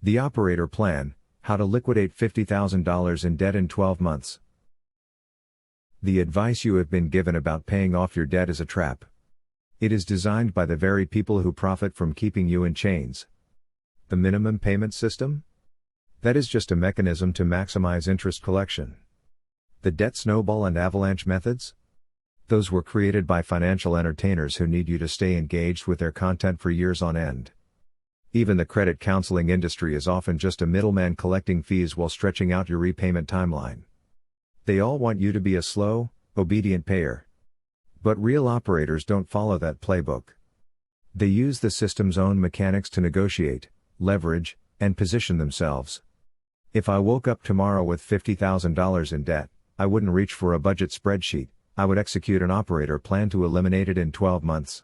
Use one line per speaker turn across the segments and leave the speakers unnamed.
The Operator Plan: How to Liquidate $50,000 in Debt in 12 Months. The advice you have been given about paying off your debt is a trap. It is designed by the very people who profit from keeping you in chains. The minimum payment system? That is just a mechanism to maximize interest collection. The debt snowball and avalanche methods? Those were created by financial entertainers who need you to stay engaged with their content for years on end. Even the credit counseling industry is often just a middleman collecting fees while stretching out your repayment timeline. They all want you to be a slow, obedient payer. But real operators don't follow that playbook. They use the system's own mechanics to negotiate, leverage, and position themselves. If I woke up tomorrow with $50,000 in debt, I wouldn't reach for a budget spreadsheet, I would execute an operator plan to eliminate it in 12 months.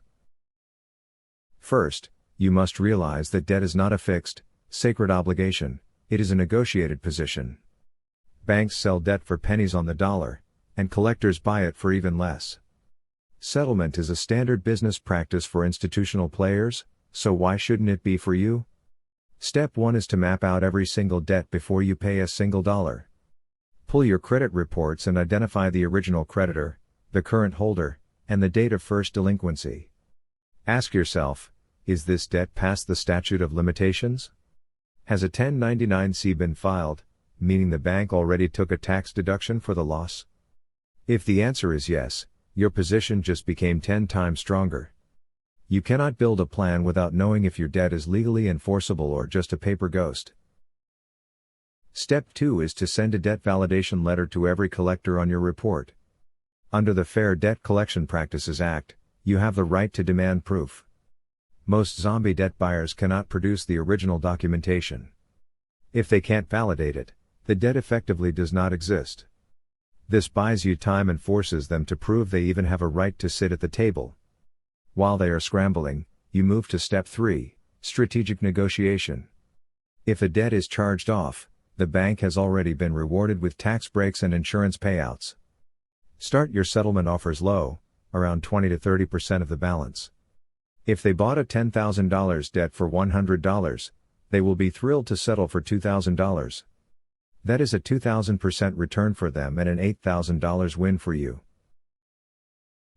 First, you must realize that debt is not a fixed, sacred obligation, it is a negotiated position. Banks sell debt for pennies on the dollar, and collectors buy it for even less. Settlement is a standard business practice for institutional players, so why shouldn't it be for you? Step 1 is to map out every single debt before you pay a single dollar. Pull your credit reports and identify the original creditor, the current holder, and the date of first delinquency. Ask yourself, is this debt past the statute of limitations? Has a 1099-C been filed, meaning the bank already took a tax deduction for the loss? If the answer is yes, your position just became 10 times stronger. You cannot build a plan without knowing if your debt is legally enforceable or just a paper ghost. Step 2 is to send a debt validation letter to every collector on your report. Under the Fair Debt Collection Practices Act, you have the right to demand proof. Most zombie debt buyers cannot produce the original documentation. If they can't validate it, the debt effectively does not exist. This buys you time and forces them to prove they even have a right to sit at the table. While they are scrambling, you move to Step 3, Strategic Negotiation. If a debt is charged off, the bank has already been rewarded with tax breaks and insurance payouts. Start your settlement offers low, around 20 to 30% of the balance. If they bought a $10,000 debt for $100, they will be thrilled to settle for $2,000. That is a 2,000% return for them and an $8,000 win for you.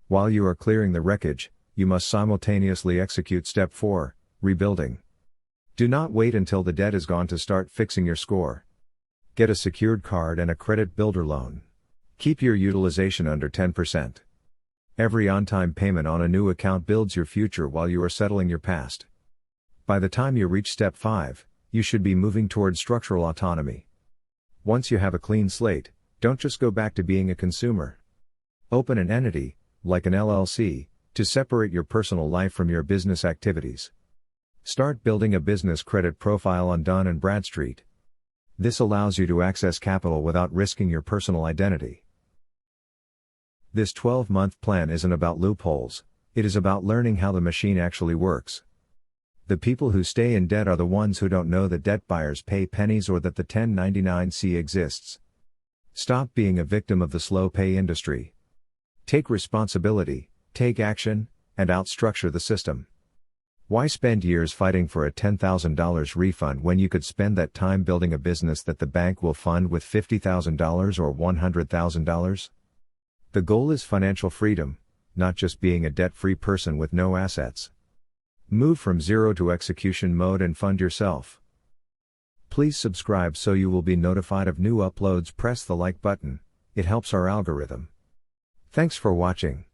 While you are clearing the wreckage, you must simultaneously execute Step 4, Rebuilding. Do not wait until the debt is gone to start fixing your score. Get a secured card and a credit builder loan. Keep your utilization under 10%. Every on-time payment on a new account builds your future while you are settling your past. By the time you reach Step 5, you should be moving toward structural autonomy. Once you have a clean slate, don't just go back to being a consumer. Open an entity, like an LLC, to separate your personal life from your business activities. Start building a business credit profile on Dun & Bradstreet. This allows you to access capital without risking your personal identity. This 12-month plan isn't about loopholes, it is about learning how the machine actually works. The people who stay in debt are the ones who don't know that debt buyers pay pennies or that the 1099-C exists. Stop being a victim of the slow pay industry. Take responsibility, take action, and outstructure the system. Why spend years fighting for a $10,000 refund when you could spend that time building a business that the bank will fund with $50,000 or $100,000? The goal is financial freedom, not just being a debt-free person with no assets. Move from zero to execution mode and fund yourself. Please subscribe so you will be notified of new uploads. Press the like button, it helps our algorithm. Thanks for watching.